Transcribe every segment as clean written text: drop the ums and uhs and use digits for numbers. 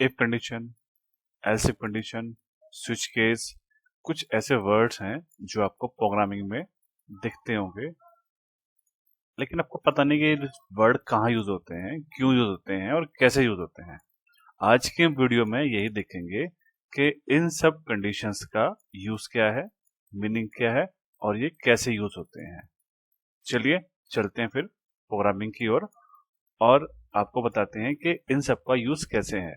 If condition, else if condition, switch case, कुछ ऐसे words हैं जो आपको प्रोग्रामिंग में दिखते होंगे, लेकिन आपको पता नहीं कि ये वर्ड कहाँ यूज होते हैं, क्यों यूज होते हैं और कैसे यूज होते हैं। आज के वीडियो में यही देखेंगे कि इन सब कंडीशंस का यूज क्या है, मीनिंग क्या है और ये कैसे यूज होते हैं। चलिए चलते हैं फिर प्रोग्रामिंग की ओर और आपको बताते हैं कि इन सब का यूज कैसे है।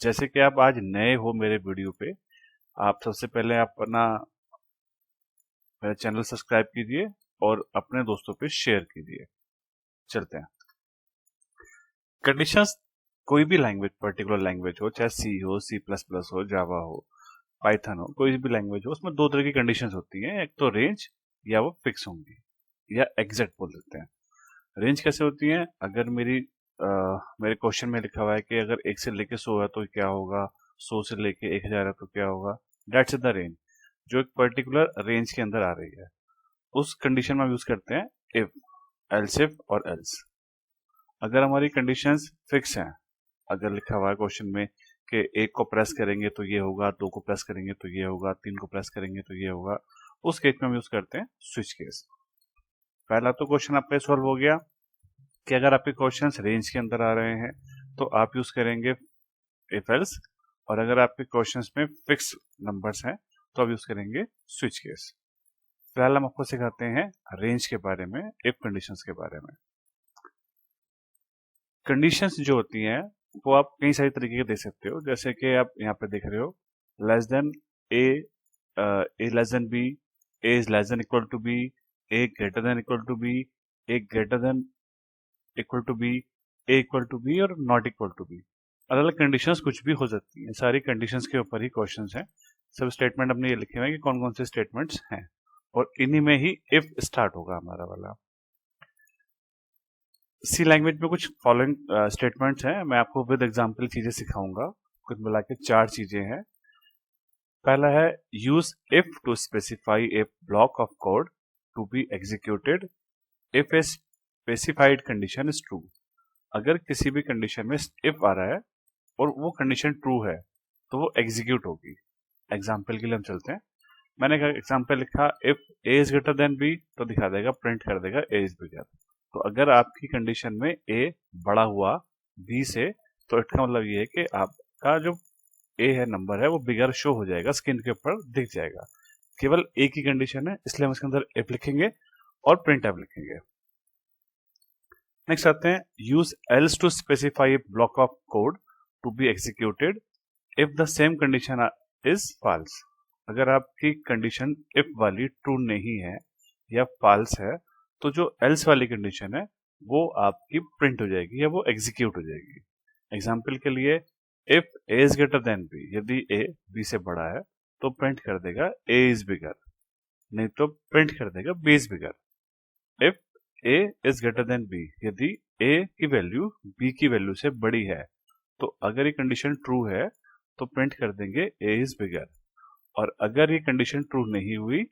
जैसे कि आप आज नए हो मेरे वीडियो पे, आप सबसे पहले आप अपना मेरा चैनल सब्सक्राइब कीजिए और अपने दोस्तों पे शेयर कीजिए। चलते हैं। कंडीशंस कोई भी लैंग्वेज, पर्टिकुलर लैंग्वेज हो, चाहे सी हो, C++ हो, जावा हो, पाइथन हो, कोई भी लैंग्वेज हो, उसमें दो तरह की कंडीशंस होती हैं। एक तो रेंज या वो फिक्स होंगी या एग्जैक्ट बोल देते हैं। रेंज कैसे होती है? अगर मेरे क्वेश्चन में लिखा हुआ है कि अगर 1 से लेके 100 है तो क्या होगा, 100 से लेके 1000 है तो क्या होगा, दैट्स द रेंज, जो एक पर्टिकुलर रेंज के अंदर आ रही है। उस कंडीशन में हम यूज करते हैं इफ, एल्स इफ और एल्स। अगर हमारी कंडीशंस फिक्स हैं, अगर लिखा हुआ है क्वेश्चन में कि 1 को प्रेस करेंगे तो ये होगा, 2 को प्रेस करेंगे तो ये होगा, 3 को प्रेस करेंगे तो ये होगा, उस केस में हम यूज करते हैं स्विच केस। पहला तो क्वेश्चन आपका सॉल्व हो गया कि अगर आपके क्वेश्चंस रेंज के अंदर आ रहे हैं तो आप यूज करेंगे इफ एल्स, और अगर आपके क्वेश्चंस में फिक्स नंबर्स हैं तो आप यूज करेंगे स्विच केस। फिलहाल हम आपको सिखाते हैं रेंज के बारे में, इफ कंडीशंस के बारे में। कंडीशंस जो होती हैं वो आप कई सारी तरीके के दे सकते हो, जैसे कि आप यहाँ पे देख रहे हो less than A, A less than B, A is less than equal to B, A greater than equal to B, A greater than equal to B, A equal to B और नॉट इक्वल टू बी। अलग अलग conditions कुछ भी हो सकती हैं, सारी conditions के ऊपर ही क्वेश्चंस हैं। सब स्टेटमेंट अपने ये लिखे हुए हैं कि कौन कौन से स्टेटमेंट्स हैं, और इन्हीं में ही इफ स्टार्ट होगा हमारा वाला। सी लैंग्वेज में कुछ फॉलोइंग स्टेटमेंट्स हैं, मैं आपको विद एग्जांपल चीजें सिखाऊंगा। कुछ मिला के 4 चीजें हैं। पहला है use if to specify a block of code to be executed if a specified condition is true. अगर किसी भी कंडीशन में इफ आ रहा है और वो कंडीशन ट्रू है तो वो एग्जीक्यूट होगी। एग्जाम्पल के लिए हम चलते हैं। मैंने एग्जाम्पल लिखा if A is greater than B, तो दिखा देगा, प्रिंट कर देगा ए इज बिगर। तो अगर आपकी कंडीशन में ए बड़ा हुआ बी से, तो इसका मतलब ये है कि आपका जो ए है, नंबर है, वो बिगर शो हो जाएगा, स्क्रीन के ऊपर दिख जाएगा। केवल ए की कंडीशन है, इसलिए हम इसके अंदर इफ लिखेंगे और प्रिंट एफ लिखेंगे। नेक्स्ट आते हैं use else to specify a block of code to be executed if the same condition is false. अगर आपकी कंडीशन इफ वाली ट्रू नहीं है या फॉल्स है, तो जो एल्स वाली कंडीशन है वो आपकी प्रिंट हो जाएगी या वो एग्जीक्यूट हो जाएगी। एग्जाम्पल के लिए if A is greater than B, यदि ए बी से बड़ा है तो प्रिंट कर देगा ए इज बिगर, नहीं तो प्रिंट कर देगा B is bigger. If A is greater than B, यदि ए की वैल्यू बी की वैल्यू से बड़ी है, तो अगर ये कंडीशन ट्रू है तो प्रिंट कर देंगे ए इज बिगर, और अगर ये कंडीशन ट्रू नहीं हुई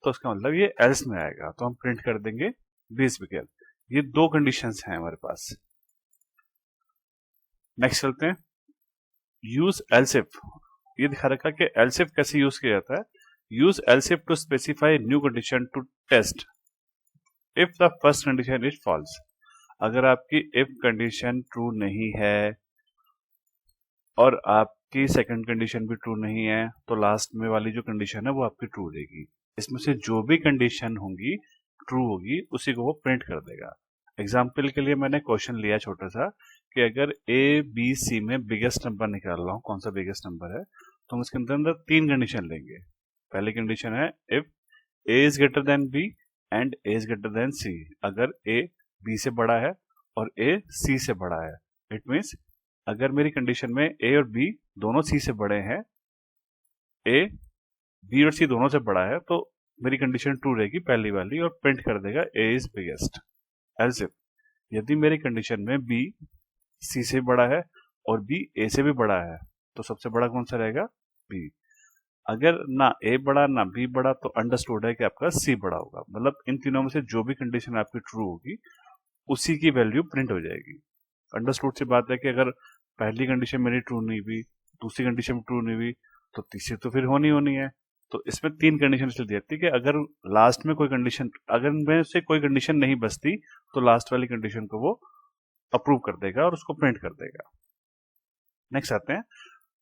तो उसका मतलब ये एल्स में आएगा, तो हम प्रिंट कर देंगे बी इज बिगर। ये 2 कंडीशंस हैं हमारे पास। नेक्स्ट चलते हैं यूज एल्स इफ। ये दिखा रखा कि एल्स इफ कैसे यूज किया जाता है। Use else if to specify new condition to test if the first condition is false. अगर आपकी इफ कंडीशन ट्रू नहीं है और आपकी सेकंड कंडीशन भी ट्रू नहीं है, तो लास्ट में वाली जो कंडीशन है वो आपकी ट्रू रहेगी। इसमें से जो भी कंडीशन होंगी ट्रू होगी, उसी को वो प्रिंट कर देगा। एग्जाम्पल के लिए मैंने क्वेश्चन लिया छोटा सा कि अगर ए बी सी में बिगेस्ट नंबर निकाल रहा हूँ, कौन सा बिगेस्ट नंबर है, तो हम इसके अंदर 3 कंडीशन लेंगे। पहली कंडीशन है if A is greater than B and A is greater than C. अगर ए बी से बड़ा है और ए सी से बड़ा है, इट मीन्स अगर मेरी कंडीशन में ए और बी दोनों सी से बड़े हैं, ए बी और सी दोनों से बड़ा है, तो मेरी कंडीशन ट्रू रहेगी पहली वाली, और प्रिंट कर देगा ए इज बिगेस्ट। एल्स इफ यदि मेरी कंडीशन में बी सी से बड़ा है और बी ए से भी बड़ा है, तो सबसे बड़ा कौन सा रहेगा? बी। अगर ना ए बड़ा ना बी बड़ा, तो अंडरस्टूड है कि आपका सी बड़ा होगा। मतलब इन तीनों में से जो भी कंडीशन आपकी ट्रू होगी उसी की वैल्यू प्रिंट हो जाएगी। अंडरस्टूड सी बात है कि अगर पहली कंडीशन मेरी ट्रू नहीं हुई, दूसरी कंडीशन ट्रू नहीं हुई, तो तीसरी तो फिर होनी है। तो इसमें 3 कंडीशन इसलिए दी जाती है कि अगर लास्ट में कोई कंडीशन, अगर इनमें से कोई कंडीशन नहीं बचती तो लास्ट वाली कंडीशन को वो अप्रूव कर देगा और उसको प्रिंट कर देगा। नेक्स्ट आते हैं,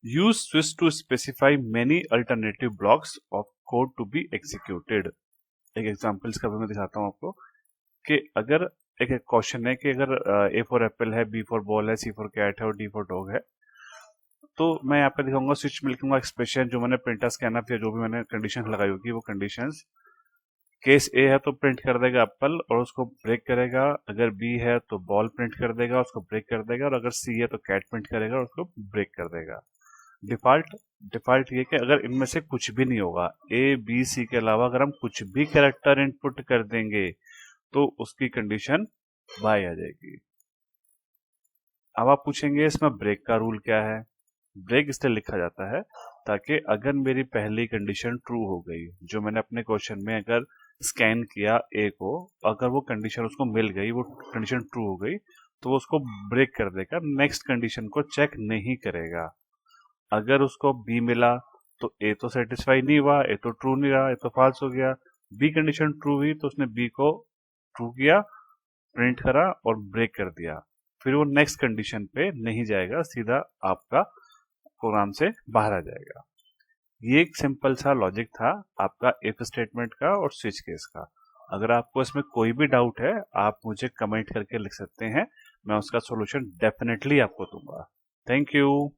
use switch to specify many alternative blocks of code to be executed. एक एग्जांपल इसका मैं दिखाता हूँ आपको कि अगर एक क्वेश्चन है कि अगर A फॉर एप्पल है, B फॉर बॉल है, C फॉर कैट है और D फॉर डॉग है, तो मैं यहाँ पे दिखाऊंगा स्विच में लिखूंगा एक्सप्रेशन जो मैंने प्रिंटर स्कैनर या जो भी मैंने कंडीशन लगाई होगी वो कंडीशंस, केस ए है तो प्रिंट कर देगा एप्पल और उसको ब्रेक करेगा, अगर बी है तो बॉल प्रिंट कर देगा उसको ब्रेक कर देगा, और अगर सी है तो कैट प्रिंट करेगा और उसको ब्रेक कर देगा। डिफॉल्ट ये कि अगर इनमें से कुछ भी नहीं होगा, ए बी सी के अलावा अगर हम कुछ भी कैरेक्टर इनपुट कर देंगे तो उसकी कंडीशन बाय आ जाएगी। अब आप पूछेंगे इसमें ब्रेक का रूल क्या है। ब्रेक इसलिए लिखा जाता है ताकि अगर मेरी पहली कंडीशन ट्रू हो गई, जो मैंने अपने क्वेश्चन में अगर स्कैन किया ए को, अगर वो कंडीशन उसको मिल गई, वो कंडीशन ट्रू हो गई, तो वो उसको ब्रेक कर देगा, नेक्स्ट कंडीशन को चेक नहीं करेगा। अगर उसको बी मिला तो ए तो सेटिस्फाई नहीं हुआ, ए तो ट्रू नहीं रहा, ए तो फॉल्स हो गया। बी कंडीशन ट्रू हुई तो उसने बी को ट्रू किया, प्रिंट करा और ब्रेक कर दिया, फिर वो नेक्स्ट कंडीशन पे नहीं जाएगा, सीधा आपका प्रोग्राम से बाहर आ जाएगा। ये एक सिंपल सा लॉजिक था आपका इफ स्टेटमेंट का और स्विच केस का। अगर आपको इसमें कोई भी डाउट है आप मुझे कमेंट करके लिख सकते हैं, मैं उसका सॉल्यूशन डेफिनेटली आपको दूंगा। Thank you.